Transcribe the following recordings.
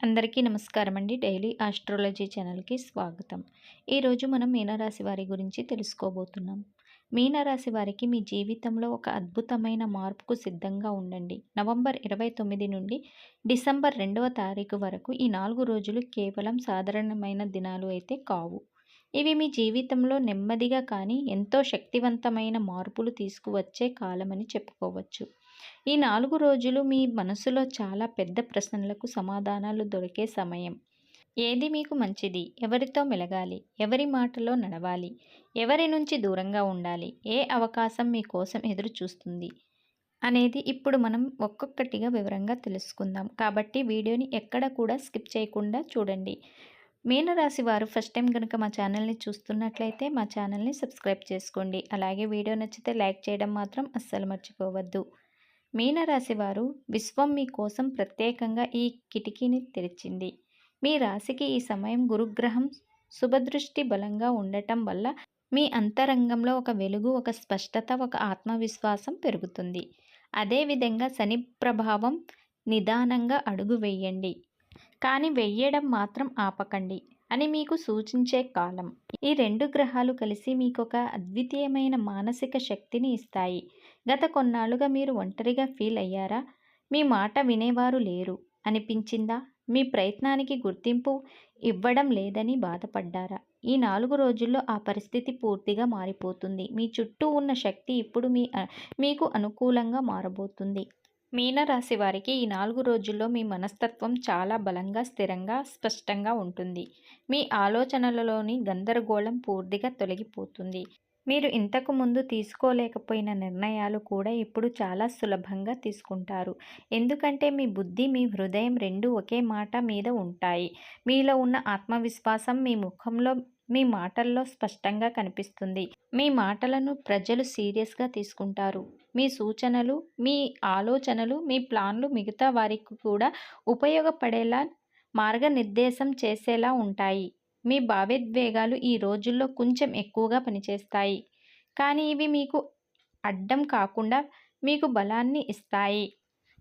అందరికీ నమస్కారం అండి. డైలీ ఆస్ట్రాలజీ ఛానల్‌కి స్వాగతం. ఈరోజు మనం మీనరాశి వారి గురించి తెలుసుకోబోతున్నాం. మీనరాశి వారికి మీ జీవితంలో ఒక అద్భుతమైన మార్పుకు సిద్ధంగా ఉండండి. నవంబర్ 29 నుండి డిసెంబర్ 2వ తారీఖు వరకు ఈ 4 రోజులు కేవలం సాధారణమైన దినాలు అయితే కావు. ఇవి మీ జీవితంలో నెమ్మదిగా కానీ ఎంతో శక్తివంతమైన మార్పులు తీసుకువచ్చే కాలమని చెప్పుకోవచ్చు. ఈ 4 రోజులు మీ మనసులో చాలా పెద్ద ప్రశ్నలకు సమాధానాలు దొరికే సమయం. ఏది మీకు మంచిది? ఎవరితో మెలగాలి? ఎవరి మాటలో నడవాలి? ఎవరి నుంచి దూరంగా ఉండాలి? ఏ అవకాశం మీ కోసం ఎదురు చూస్తుంది? అనేది ఇప్పుడు మనం ఒక్కొక్కటిగా వివరంగా తెలుసుకుందాం. కాబట్టి వీడియోని ఎక్కడ కూడా స్కిప్ చేయకుండా చూడండి. మీనరాశి వారు ఫస్ట్ టైం కనుక మా ఛానల్ని చూస్తున్నట్లయితే మా ఛానల్ని సబ్స్క్రైబ్ చేసుకోండి. అలాగే వీడియో నచ్చితే లైక్ చేయడం మాత్రం అస్సలు మర్చిపోవద్దు. మీనరాశి వారు విశ్వం మీ కోసం ప్రత్యేకంగా ఈ కిటికీని తెరిచింది. మీ రాశికి ఈ సమయం గురుగ్రహం శుభదృష్టి బలంగా ఉండటం వల్ల మీ అంతరంగంలో ఒక వెలుగు, ఒక స్పష్టత, ఒక ఆత్మవిశ్వాసం పెరుగుతుంది. అదేవిధంగా శని ప్రభావం నిదానంగా అడుగు వేయండి, కానీ వెయ్యడం మాత్రం ఆపకండి అని మీకు సూచించే కాలం. ఈ 2 గ్రహాలు కలిసి మీకు ఒక అద్వితీయమైన మానసిక శక్తిని ఇస్తాయి. గత కొన్నాళ్లుగా మీరు ఒంటరిగా ఫీల్ అయ్యారా? మీ మాట వినేవారు లేరు అనిపించిందా? మీ ప్రయత్నానికి గుర్తింపు ఇవ్వడం లేదని బాధపడ్డారా? ఈ 4 రోజుల్లో ఆ పరిస్థితి పూర్తిగా మారిపోతుంది. మీ చుట్టూ ఉన్న శక్తి ఇప్పుడు మీకు అనుకూలంగా మారబోతుంది. మీనరాశి వారికి ఈ 4 రోజుల్లో మీ మనస్తత్వం చాలా బలంగా, స్థిరంగా, స్పష్టంగా ఉంటుంది. మీ ఆలోచనలలోని గందరగోళం పూర్తిగా తొలగిపోతుంది. మీరు ఇంతకు ముందు తీసుకోలేకపోయిన నిర్ణయాలు కూడా ఇప్పుడు చాలా సులభంగా తీసుకుంటారు. ఎందుకంటే మీ బుద్ధి, మీ హృదయం రెండూ ఒకే మాట మీద ఉంటాయి. మీలో ఉన్న ఆత్మవిశ్వాసం మీ ముఖంలో, మీ మాటల్లో స్పష్టంగా కనిపిస్తుంది. మీ మాటలను ప్రజలు సీరియస్గా తీసుకుంటారు. మీ సూచనలు, మీ ఆలోచనలు, మీ ప్లాన్లు మిగతా వారికి కూడా ఉపయోగపడేలా మార్గనిర్దేశం చేసేలా ఉంటాయి. మీ భావోద్వేగాలు ఈ రోజుల్లో కొంచెం ఎక్కువగా పనిచేస్తాయి, కానీ ఇవి మీకు అడ్డం కాకుండా మీకు బలాన్ని ఇస్తాయి.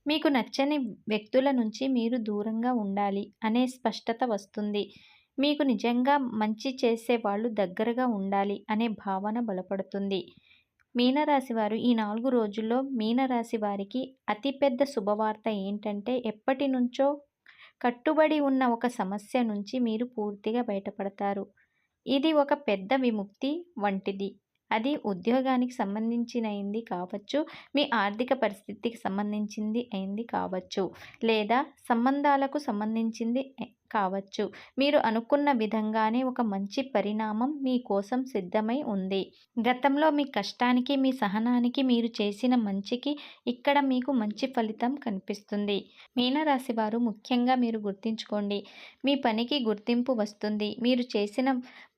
మీకు నచ్చని వ్యక్తుల నుంచి మీరు దూరంగా ఉండాలి అనే స్పష్టత వస్తుంది. మీకు నిజంగా మంచి చేసే వాళ్ళు దగ్గరగా ఉండాలి అనే భావన బలపడుతుంది. మీనరాశి వారు ఈ 4 రోజుల్లో మీనరాశి వారికి అతిపెద్ద శుభవార్త ఏంటంటే, ఎప్పటి నుంచో కట్టుబడి ఉన్న ఒక సమస్య నుంచి మీరు పూర్తిగా బయటపడతారు. ఇది ఒక పెద్ద విముక్తి వంటిది. అది ఉద్యోగానికి సంబంధించినది కావచ్చు, మీ ఆర్థిక పరిస్థితికి సంబంధించింది అయింది కావచ్చు, లేదా సంబంధాలకు సంబంధించింది కావచ్చు. మీరు అనుకున్న విధంగానే ఒక మంచి పరిణామం మీ కోసం సిద్ధమై ఉంది. గతంలో మీ కష్టానికి, మీ సహనానికి, మీరు చేసిన మంచికి ఇక్కడ మీకు మంచి ఫలితం కనిపిస్తుంది. మీనరాశి వారు ముఖ్యంగా మీరు గుర్తుంచుకోండి, మీ పనికి గుర్తింపు వస్తుంది. మీరు చేసిన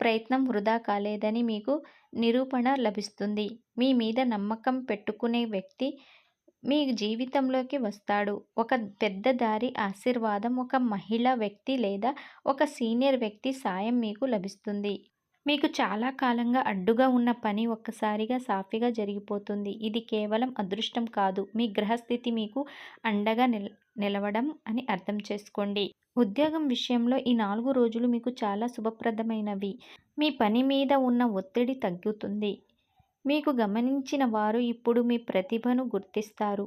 ప్రయత్నం వృధా కాలేదని మీకు నిరూపణ లభిస్తుంది. మీ మీద నమ్మకం పెట్టుకునే వ్యక్తి మీ జీవితంలోకి వస్తాడు. ఒక పెద్ద దారి ఆశీర్వాదం, ఒక మహిళా వ్యక్తి లేదా ఒక సీనియర్ వ్యక్తి సాయం మీకు లభిస్తుంది. మీకు చాలా కాలంగా అడ్డుగా ఉన్న పని ఒక్కసారిగా సాఫీగా జరిగిపోతుంది. ఇది కేవలం అదృష్టం కాదు, మీ గ్రహస్థితి మీకు అండగా నిలవడం అని అర్థం చేసుకోండి. ఉద్యోగం విషయంలో ఈ 4 రోజులు మీకు చాలా శుభప్రదమైనవి. మీ పని మీద ఉన్న ఒత్తిడి తగ్గుతుంది. మీకు గమనించిన వారు ఇప్పుడు మీ ప్రతిభను గుర్తిస్తారు.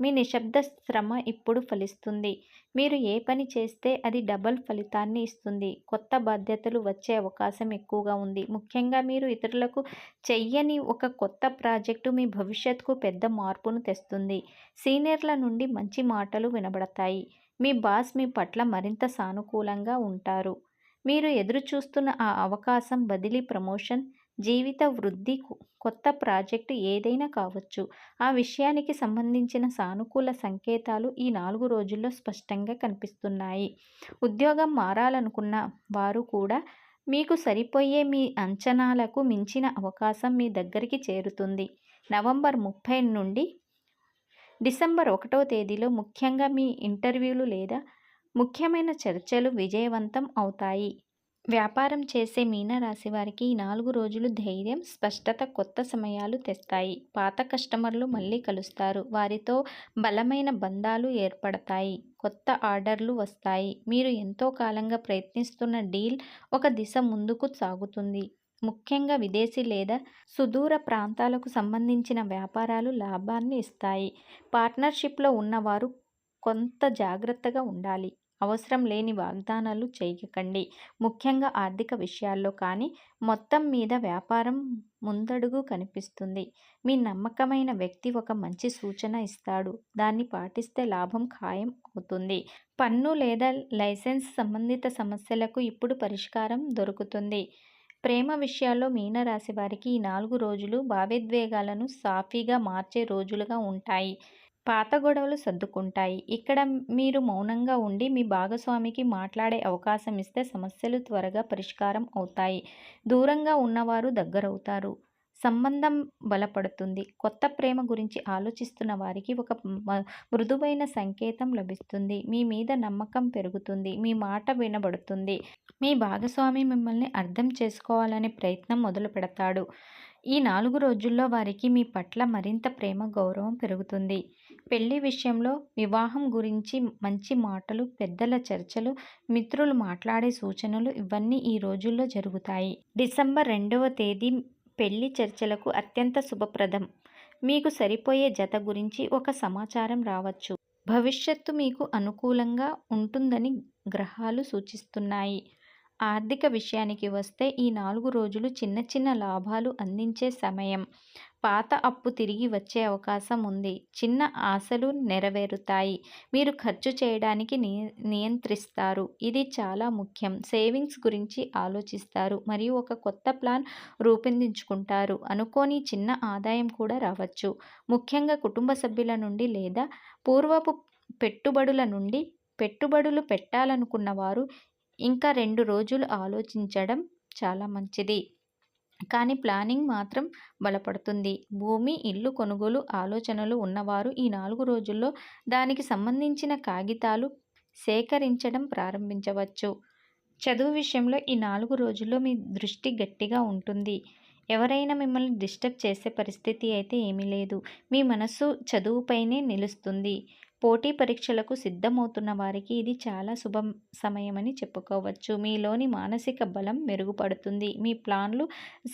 మీ నిశ్శబ్ద శ్రమ ఇప్పుడు ఫలిస్తుంది. మీరు ఏ పని చేస్తే అది డబుల్ ఫలితాన్ని ఇస్తుంది. కొత్త బాధ్యతలు వచ్చే అవకాశం ఎక్కువగా ఉంది. ముఖ్యంగా మీరు ఇతరులకు చెయ్యని ఒక కొత్త ప్రాజెక్టు మీ భవిష్యత్తుకు పెద్ద మార్పును తెస్తుంది. సీనియర్ల నుండి మంచి మాటలు వినబడతాయి. మీ బాస్ మీ పట్ల మరింత సానుకూలంగా ఉంటారు. మీరు ఎదురుచూస్తున్న ఆ అవకాశం, బదిలీ, ప్రమోషన్, జీవిత వృద్ధి, కొత్త ప్రాజెక్టు ఏదైనా కావచ్చు. ఆ విషయానికి సంబంధించిన సానుకూల సంకేతాలు ఈ 4 రోజుల్లో స్పష్టంగా కనిపిస్తున్నాయి. ఉద్యోగం మారాలనుకున్న వారు కూడా మీకు సరిపోయే, మీ అంచనాలకు మించిన అవకాశం మీ దగ్గరికి చేరుతుంది. నవంబర్ 30 నుండి డిసెంబర్ 1వ తేదీలో ముఖ్యంగా మీ ఇంటర్వ్యూలు లేదా ముఖ్యమైన చర్చలు విజయవంతం అవుతాయి. వ్యాపారం చేసే మీనరాశి వారికి ఈ 4 రోజులు ధైర్యం, స్పష్టత కొత్త సమయాలు తెస్తాయి. పాత కస్టమర్లు మళ్ళీ కలుస్తారు. వారితో బలమైన బంధాలు ఏర్పడతాయి. కొత్త ఆర్డర్లు వస్తాయి. మీరు ఎంతో కాలంగా ప్రయత్నిస్తున్న డీల్ ఒక దిశ ముందుకు సాగుతుంది. ముఖ్యంగా విదేశీ లేదా సుదూర ప్రాంతాలకు సంబంధించిన వ్యాపారాలు లాభాన్ని ఇస్తాయి. పార్ట్నర్షిప్లో ఉన్నవారు కొంత జాగ్రత్తగా ఉండాలి. అవసరం లేని వాగ్దానాలు చేయకండి. ముఖ్యంగా ఆర్థిక విషయాల్లో. కానీ మొత్తం మీద వ్యాపారం ముందడుగు కనిపిస్తుంది. మీ నమ్మకమైన వ్యక్తి ఒక మంచి సూచన ఇస్తాడు. దాన్ని పాటిస్తే లాభం ఖాయం అవుతుంది. పన్ను లేదా లైసెన్స్ సంబంధిత సమస్యలకు ఇప్పుడు పరిష్కారం దొరుకుతుంది. ప్రేమ విషయాల్లో మీనరాశి వారికి ఈ 4 రోజులు భావోద్వేగాలను సాఫీగా మార్చే రోజులుగా ఉంటాయి. పాత గొడవలు సర్దుకుంటాయి. ఇక్కడ మీరు మౌనంగా ఉండి మీ భాగస్వామికి మాట్లాడే అవకాశం ఇస్తే సమస్యలు త్వరగా పరిష్కారం అవుతాయి. దూరంగా ఉన్నవారు దగ్గరవుతారు. సంబంధం బలపడుతుంది. కొత్త ప్రేమ గురించి ఆలోచిస్తున్న వారికి ఒక మృదువైన సంకేతం లభిస్తుంది. మీ మీద నమ్మకం పెరుగుతుంది. మీ మాట వినబడుతుంది. మీ భాగస్వామి మిమ్మల్ని అర్థం చేసుకోవాలనే ప్రయత్నం మొదలుపెడతాడు. ఈ 4 రోజుల్లో వారికి మీ పట్ల మరింత ప్రేమ, గౌరవం పెరుగుతుంది. పెళ్లి విషయంలో వివాహం గురించి మంచి మాటలు, పెద్దల చర్చలు, మిత్రులు మాట్లాడే సూచనలు ఇవన్నీ ఈ రోజుల్లో జరుగుతాయి. డిసెంబర్ 2వ తేదీ పెళ్లి చర్చలకు అత్యంత శుభప్రదం. మీకు సరిపోయే జత గురించి ఒక సమాచారం రావచ్చు. భవిష్యత్తు మీకు అనుకూలంగా ఉంటుందని గ్రహాలు సూచిస్తున్నాయి. ఆర్థిక విషయానికి వస్తే ఈ 4 రోజులు చిన్న చిన్న లాభాలు అందించే సమయం. పాత అప్పు తిరిగి వచ్చే అవకాశం ఉంది. చిన్న ఆశలు నెరవేరుతాయి. మీరు ఖర్చు చేయడానికి నియంత్రిస్తారు. ఇది చాలా ముఖ్యం. సేవింగ్స్ గురించి ఆలోచిస్తారు మరియు ఒక కొత్త ప్లాన్ రూపొందించుకుంటారు. అనుకోని చిన్న ఆదాయం కూడా రావచ్చు. ముఖ్యంగా కుటుంబ సభ్యుల నుండి లేదా పూర్వపు పెట్టుబడుల నుండి. పెట్టుబడులు పెట్టాలనుకున్న వారు ఇంకా 2 రోజులు ఆలోచించడం చాలా మంచిది. కానీ ప్లానింగ్ మాత్రం బలపడుతుంది. భూమి, ఇల్లు కొనుగోలు ఆలోచనలు ఉన్నవారు ఈ 4 రోజుల్లో దానికి సంబంధించిన కాగితాలు సేకరించడం ప్రారంభించవచ్చు. చదువు విషయంలో ఈ 4 రోజుల్లో మీ దృష్టి గట్టిగా ఉంటుంది. ఎవరైనా మిమ్మల్ని డిస్టర్బ్ చేసే పరిస్థితి అయితే ఏమీ లేదు. మీ మనస్సు చదువుపైనే నిలుస్తుంది. పోటీ పరీక్షలకు సిద్ధమవుతున్న వారికి ఇది చాలా శుభ సమయమని చెప్పుకోవచ్చు. మీలోని మానసిక బలం మెరుగుపడుతుంది. మీ ప్లాన్లు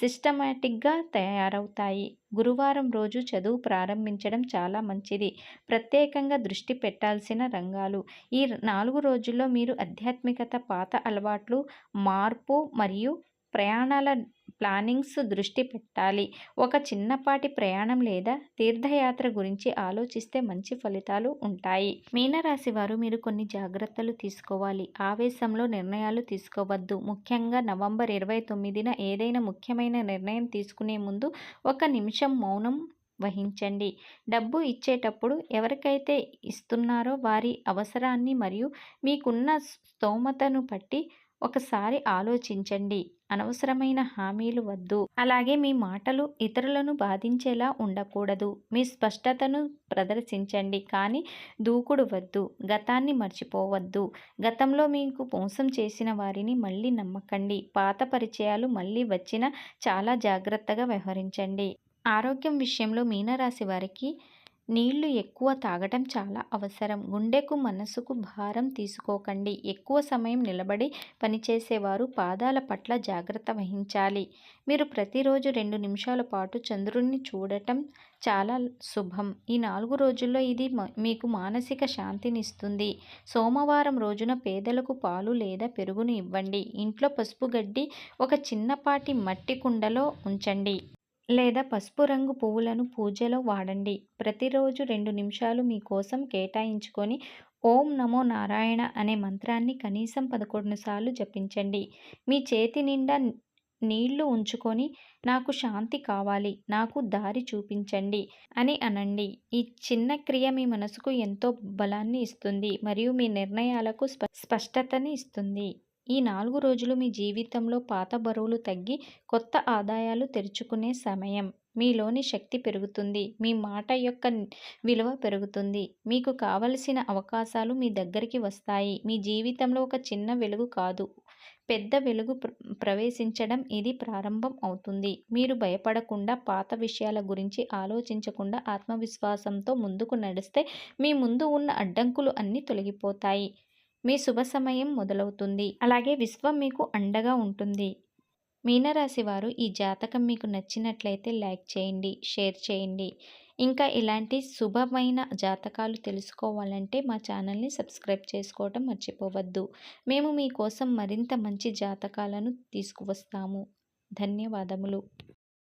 సిస్టమాటిక్గా తయారవుతాయి. గురువారం రోజు చదువు ప్రారంభించడం చాలా మంచిది. ప్రత్యేకంగా దృష్టి పెట్టాల్సిన రంగాలు. ఈ 4 రోజుల్లో మీరు ఆధ్యాత్మికత, పాత అలవాట్లు, మార్పు మరియు ప్రయాణాల ప్లానింగ్స్ దృష్టి పెట్టాలి. ఒక చిన్నపాటి ప్రయాణం లేదా తీర్థయాత్ర గురించి ఆలోచిస్తే మంచి ఫలితాలు ఉంటాయి. మీనరాశి వారు మీరు కొన్ని జాగ్రత్తలు తీసుకోవాలి. ఆవేశంలో నిర్ణయాలు తీసుకోవద్దు. ముఖ్యంగా నవంబర్ 29న ఏదైనా ముఖ్యమైన నిర్ణయం తీసుకునే ముందు 1 నిమిషం మౌనం వహించండి. డబ్బు ఇచ్చేటప్పుడు ఎవరికైతే ఇస్తున్నారో వారి అవసరాన్ని మరియు మీకున్న స్తోమతను బట్టి ఒకసారి ఆలోచించండి. అనవసరమైన హామీలు వద్దు. అలాగే మీ మాటలు ఇతరులను బాధించేలా ఉండకూడదు. మీ స్పష్టతను ప్రదర్శించండి, కానీ దూకుడు వద్దు. గతాన్ని మర్చిపోవద్దు. గతంలో మీకు మోసం చేసిన వారిని మళ్ళీ నమ్మకండి. పాత పరిచయాలు మళ్ళీ వచ్చినా చాలా జాగ్రత్తగా వ్యవహరించండి. ఆరోగ్యం విషయంలో మీనరాశి వారికి నీళ్లు ఎక్కువ తాగటం చాలా అవసరం. గుండెకు, మనసుకు భారం తీసుకోకండి. ఎక్కువ సమయం నిలబడి పనిచేసేవారు పాదాల పట్ల జాగ్రత్త వహించాలి. మీరు ప్రతిరోజు 2 నిమిషాల పాటు చంద్రుడిని చూడటం చాలా శుభం. ఈ 4 రోజుల్లో ఇది మీకు మానసిక శాంతినిస్తుంది. సోమవారం రోజున పేదలకు పాలు లేదా పెరుగును ఇవ్వండి. ఇంట్లో పసుపు గడ్డి ఒక చిన్నపాటి మట్టి కుండలో ఉంచండి. లేదా పసుపు రంగు పువ్వులను పూజలో వాడండి. ప్రతిరోజు 2 నిమిషాలు మీ కోసం కేటాయించుకొని ఓం నమో నారాయణ అనే మంత్రాన్ని కనీసం 11 సార్లు జపించండి. మీ చేతి నిండా నీళ్లు ఉంచుకొని నాకు శాంతి కావాలి, నాకు దారి చూపించండి అని అనండి. ఈ చిన్న క్రియ మీ మనసుకు ఎంతో బలాన్ని ఇస్తుంది మరియు మీ నిర్ణయాలకు స్పష్టతని ఇస్తుంది. ఈ 4 రోజులు మీ జీవితంలో పాత బరువులు తగ్గి కొత్త ఆదాయాలు తెరుచుకునే సమయం. మీలోని శక్తి పెరుగుతుంది. మీ మాట యొక్క విలువ పెరుగుతుంది. మీకు కావలసిన అవకాశాలు మీ దగ్గరికి వస్తాయి. మీ జీవితంలో ఒక చిన్న వెలుగు కాదు, పెద్ద వెలుగు ప్రవేశించడం ఇది ప్రారంభం అవుతుంది. మీరు భయపడకుండా, పాత విషయాల గురించి ఆలోచించకుండా ఆత్మవిశ్వాసంతో ముందుకు నడిస్తే మీ ముందు ఉన్న అడ్డంకులు అన్నీ తొలగిపోతాయి. మీ శుభ సమయం మొదలవుతుంది. అలాగే విశ్వం మీకు అండగా ఉంటుంది. మీనరాశి వారు ఈ జాతకం మీకు నచ్చినట్లయితే లైక్ చేయండి, షేర్ చేయండి. ఇంకా ఇలాంటి శుభమైన జాతకాలు తెలుసుకోవాలంటే మా ఛానల్ని సబ్స్క్రైబ్ చేసుకోవటం మర్చిపోవద్దు. మేము మీకోసం మరింత మంచి జాతకాలను తీసుకువస్తాము. ధన్యవాదములు.